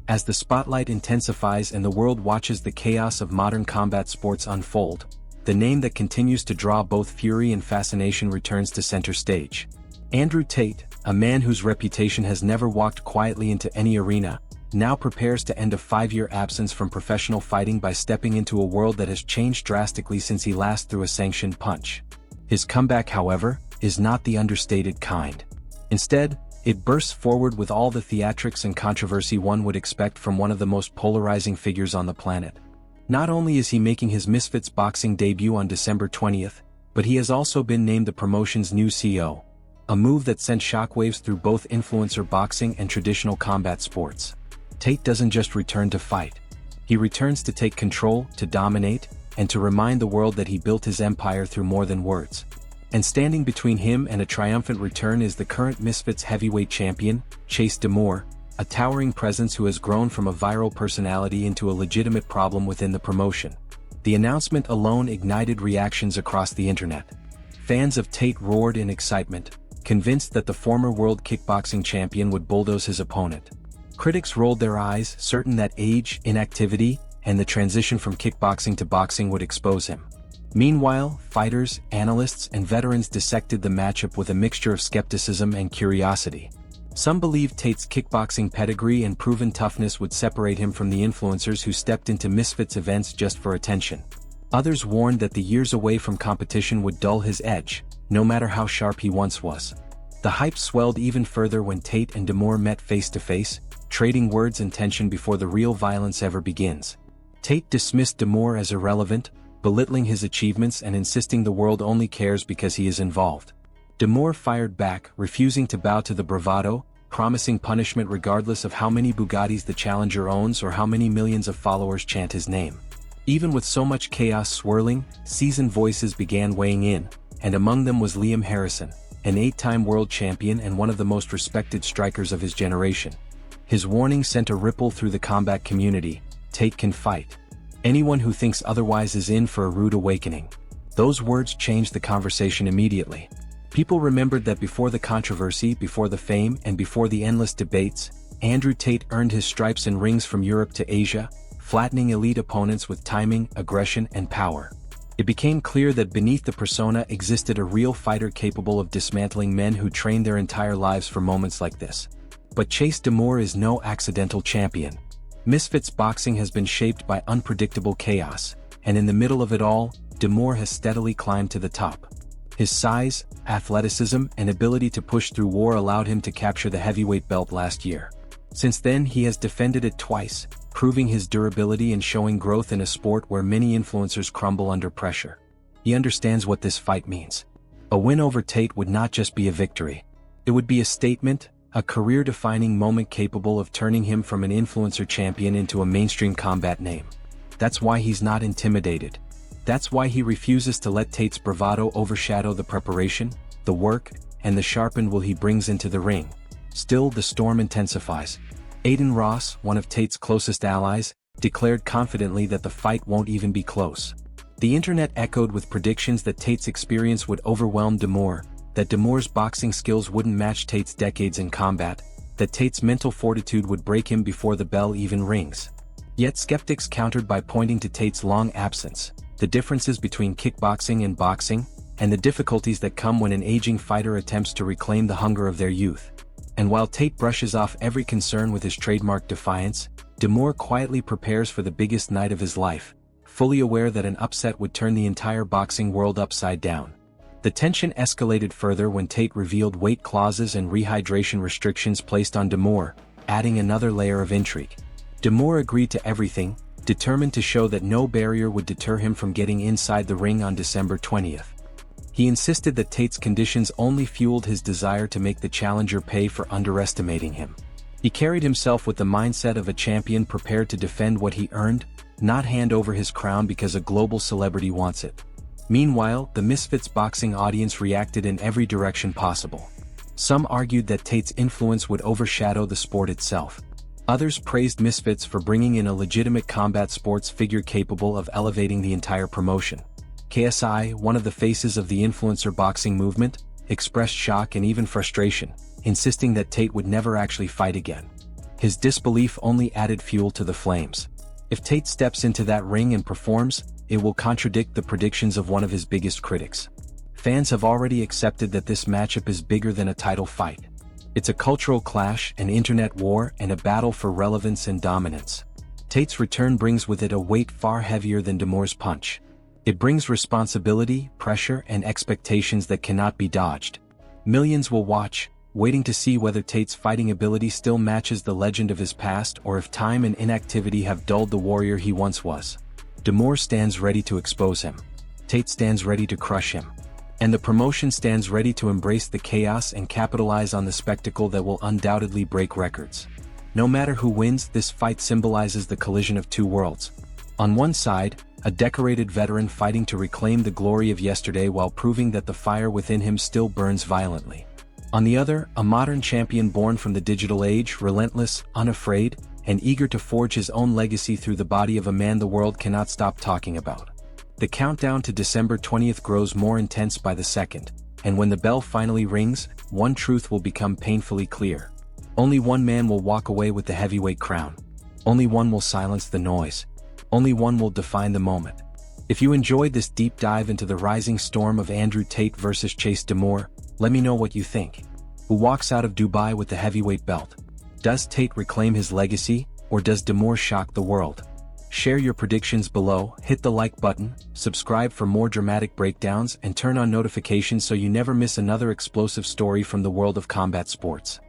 As the spotlight intensifies and the world watches the chaos of modern combat sports unfold, the name that continues to draw both fury and fascination returns to center stage. Andrew Tate, a man whose reputation has never walked quietly into any arena, now prepares to end a 5-year absence from professional fighting by stepping into a world that has changed drastically since he last threw a sanctioned punch. His comeback, however, is not the understated kind. Instead, it bursts forward with all the theatrics and controversy one would expect from one of the most polarizing figures on the planet. Not only is he making his Misfits Boxing debut on December 20th, but he has also been named the promotion's new CEO, a move that sent shockwaves through both influencer boxing and traditional combat sports. Tate doesn't just return to fight. He returns to take control, to dominate, and to remind the world that he built his empire through more than words. And standing between him and a triumphant return is the current Misfits heavyweight champion, Demoor, a towering presence who has grown from a viral personality into a legitimate problem within the promotion. The announcement alone ignited reactions across the internet. Fans of Tate roared in excitement, convinced that the former world kickboxing champion would bulldoze his opponent. Critics rolled their eyes, certain that age, inactivity, and the transition from kickboxing to boxing would expose him. Meanwhile, fighters, analysts, and veterans dissected the matchup with a mixture of skepticism and curiosity. Some believed Tate's kickboxing pedigree and proven toughness would separate him from the influencers who stepped into Misfits events just for attention. Others warned that the years away from competition would dull his edge, no matter how sharp he once was. The hype swelled even further when Tate and Demoor met face-to-face, trading words and tension before the real violence ever begins. Tate dismissed Demoor as irrelevant, belittling his achievements and insisting the world only cares because he is involved. Demoor fired back, refusing to bow to the bravado, promising punishment regardless of how many Bugattis the challenger owns or how many millions of followers chant his name. Even with so much chaos swirling, seasoned voices began weighing in, and among them was Liam Harrison, an 8-time world champion and one of the most respected strikers of his generation. His warning sent a ripple through the combat community: Tate can fight. Anyone who thinks otherwise is in for a rude awakening. Those words changed the conversation immediately. People remembered that before the controversy, before the fame, and before the endless debates, Andrew Tate earned his stripes in rings from Europe to Asia, flattening elite opponents with timing, aggression, and power. It became clear that beneath the persona existed a real fighter capable of dismantling men who trained their entire lives for moments like this. But Demoor is no accidental champion. Misfits Boxing has been shaped by unpredictable chaos, and in the middle of it all, Demoor has steadily climbed to the top. His size, athleticism, and ability to push through war allowed him to capture the heavyweight belt last year. Since then, he has defended it twice, proving his durability and showing growth in a sport where many influencers crumble under pressure. He understands what this fight means. A win over Tate would not just be a victory. It would be a statement, a career-defining moment capable of turning him from an influencer champion into a mainstream combat name. That's why he's not intimidated. That's why he refuses to let Tate's bravado overshadow the preparation, the work, and the sharpened will he brings into the ring. Still, the storm intensifies. Aiden Ross, one of Tate's closest allies, declared confidently that the fight won't even be close. The internet echoed with predictions that Tate's experience would overwhelm Demoor, that Demoor's boxing skills wouldn't match Tate's decades in combat, that Tate's mental fortitude would break him before the bell even rings. Yet skeptics countered by pointing to Tate's long absence, the differences between kickboxing and boxing, and the difficulties that come when an aging fighter attempts to reclaim the hunger of their youth. And while Tate brushes off every concern with his trademark defiance, Demoor quietly prepares for the biggest night of his life, fully aware that an upset would turn the entire boxing world upside down. The tension escalated further when Tate revealed weight clauses and rehydration restrictions placed on Demoor, adding another layer of intrigue. Demoor agreed to everything, determined to show that no barrier would deter him from getting inside the ring on December 20th. He insisted that Tate's conditions only fueled his desire to make the challenger pay for underestimating him. He carried himself with the mindset of a champion prepared to defend what he earned, not hand over his crown because a global celebrity wants it. Meanwhile, the Misfits Boxing audience reacted in every direction possible. Some argued that Tate's influence would overshadow the sport itself. Others praised Misfits for bringing in a legitimate combat sports figure capable of elevating the entire promotion. KSI, one of the faces of the influencer boxing movement, expressed shock and even frustration, insisting that Tate would never actually fight again. His disbelief only added fuel to the flames. If Tate steps into that ring and performs, it will contradict the predictions of one of his biggest critics. Fans have already accepted that this matchup is bigger than a title fight. It's a cultural clash, an internet war, and a battle for relevance and dominance. Tate's return brings with it a weight far heavier than Demoor's punch. It brings responsibility, pressure, and expectations that cannot be dodged. Millions will watch, waiting to see whether Tate's fighting ability still matches the legend of his past or if time and inactivity have dulled the warrior he once was. Demoor stands ready to expose him. Tate stands ready to crush him. And the promotion stands ready to embrace the chaos and capitalize on the spectacle that will undoubtedly break records. No matter who wins, this fight symbolizes the collision of two worlds. On one side, a decorated veteran fighting to reclaim the glory of yesterday while proving that the fire within him still burns violently. On the other, a modern champion born from the digital age, relentless, unafraid, and eager to forge his own legacy through the body of a man the world cannot stop talking about. The countdown to December 20th grows more intense by the second, and when the bell finally rings, one truth will become painfully clear. Only one man will walk away with the heavyweight crown. Only one will silence the noise. Only one will define the moment. If you enjoyed this deep dive into the rising storm of Andrew Tate versus Chase Demoor, let me know what you think. Who walks out of Dubai with the heavyweight belt? Does Tate reclaim his legacy, or does Demoor shock the world? Share your predictions below, hit the like button, subscribe for more dramatic breakdowns, and turn on notifications so you never miss another explosive story from the world of combat sports.